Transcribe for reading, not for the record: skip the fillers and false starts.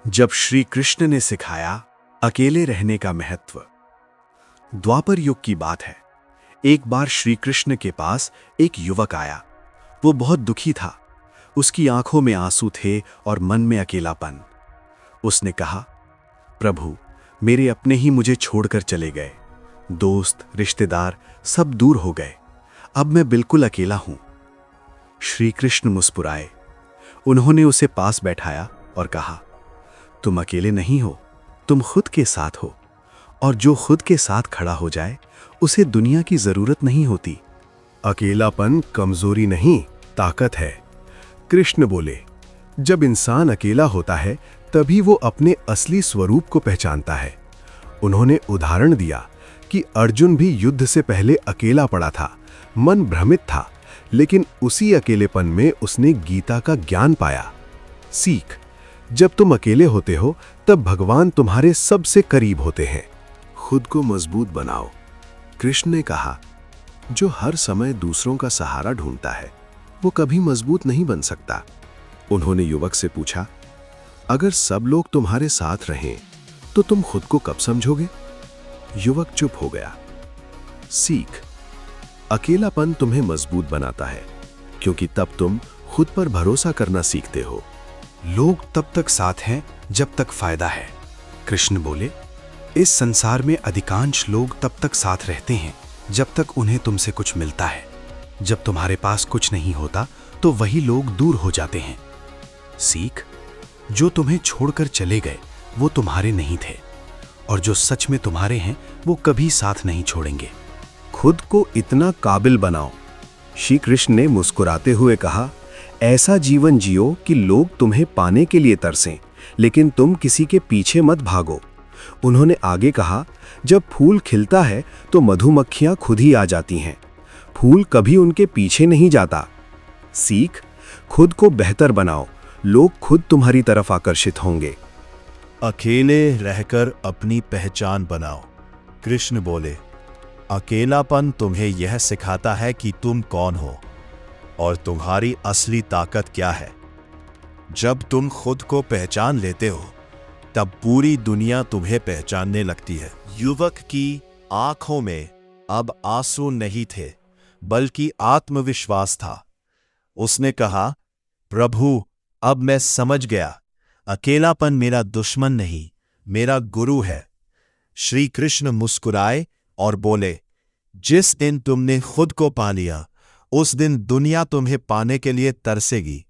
जब श्री कृष्ण ने सिखाया अकेले रहने का महत्व। द्वापर युग की बात है। एक बार श्री कृष्ण के पास एक युवक आया। वो बहुत दुखी था। उसकी आंखों में आंसू थे और मन में अकेलापन। उसने कहा, प्रभु, मेरे अपने ही मुझे छोड़कर चले गए। दोस्त, रिश्तेदार सब दूर हो गए। अब मैं बिल्कुल अकेला हूं। श्री कृष्ण मुस्कुराए। उन्होंने उसे पास बैठाया और कहा, तुम अकेले नहीं हो, तुम खुद के साथ हो। और जो खुद के साथ खड़ा हो जाए, उसे दुनिया की जरूरत नहीं होती। अकेलापन कमजोरी नहीं, ताकत है। कृष्ण बोले, जब इंसान अकेला होता है तभी वो अपने असली स्वरूप को पहचानता है। उन्होंने उदाहरण दिया कि अर्जुन भी युद्ध से पहले अकेला पड़ा था, मन भ्रमित था, लेकिन उसी अकेलेपन में उसने गीता का ज्ञान पाया। सीख, जब तुम अकेले होते हो तब भगवान तुम्हारे सबसे करीब होते हैं। खुद को मजबूत बनाओ। कृष्ण ने कहा, जो हर समय दूसरों का सहारा ढूंढता है वो कभी मजबूत नहीं बन सकता। उन्होंने युवक से पूछा, अगर सब लोग तुम्हारे साथ रहें तो तुम खुद को कब समझोगे? युवक चुप हो गया। सीख, अकेलापन तुम्हें मजबूत बनाता है, क्योंकि तब तुम खुद पर भरोसा करना सीखते हो। लोग तब तक साथ हैं जब तक फायदा है। कृष्ण बोले, इस संसार में अधिकांश लोग तब तक साथ रहते हैं जब तक उन्हें तुमसे कुछ मिलता है। जब तुम्हारे पास कुछ नहीं होता तो वही लोग दूर हो जाते हैं। सीख, जो तुम्हें छोड़कर चले गए वो तुम्हारे नहीं थे, और जो सच में तुम्हारे हैं वो कभी साथ नहीं छोड़ेंगे। खुद को इतना काबिल बनाओ। श्री कृष्ण ने मुस्कुराते हुए कहा, ऐसा जीवन जियो कि लोग तुम्हें पाने के लिए तरसें, लेकिन तुम किसी के पीछे मत भागो। उन्होंने आगे कहा, जब फूल खिलता है तो मधुमक्खियां खुद ही आ जाती हैं। फूल कभी उनके पीछे नहीं जाता। सीख, खुद को बेहतर बनाओ, लोग खुद तुम्हारी तरफ आकर्षित होंगे। अकेले रहकर अपनी पहचान बनाओ। कृष्ण बोले, अकेलापन तुम्हें यह सिखाता है कि तुम कौन हो और तुम्हारी असली ताकत क्या है। जब तुम खुद को पहचान लेते हो तब पूरी दुनिया तुम्हें पहचानने लगती है। युवक की आंखों में अब आंसू नहीं थे, बल्कि आत्मविश्वास था। उसने कहा, प्रभु, अब मैं समझ गया, अकेलापन मेरा दुश्मन नहीं, मेरा गुरु है। श्री कृष्ण मुस्कुराए और बोले, जिस दिन तुमने खुद को पा लिया, उस दिन दुनिया तुम्हें पाने के लिए तरसेगी।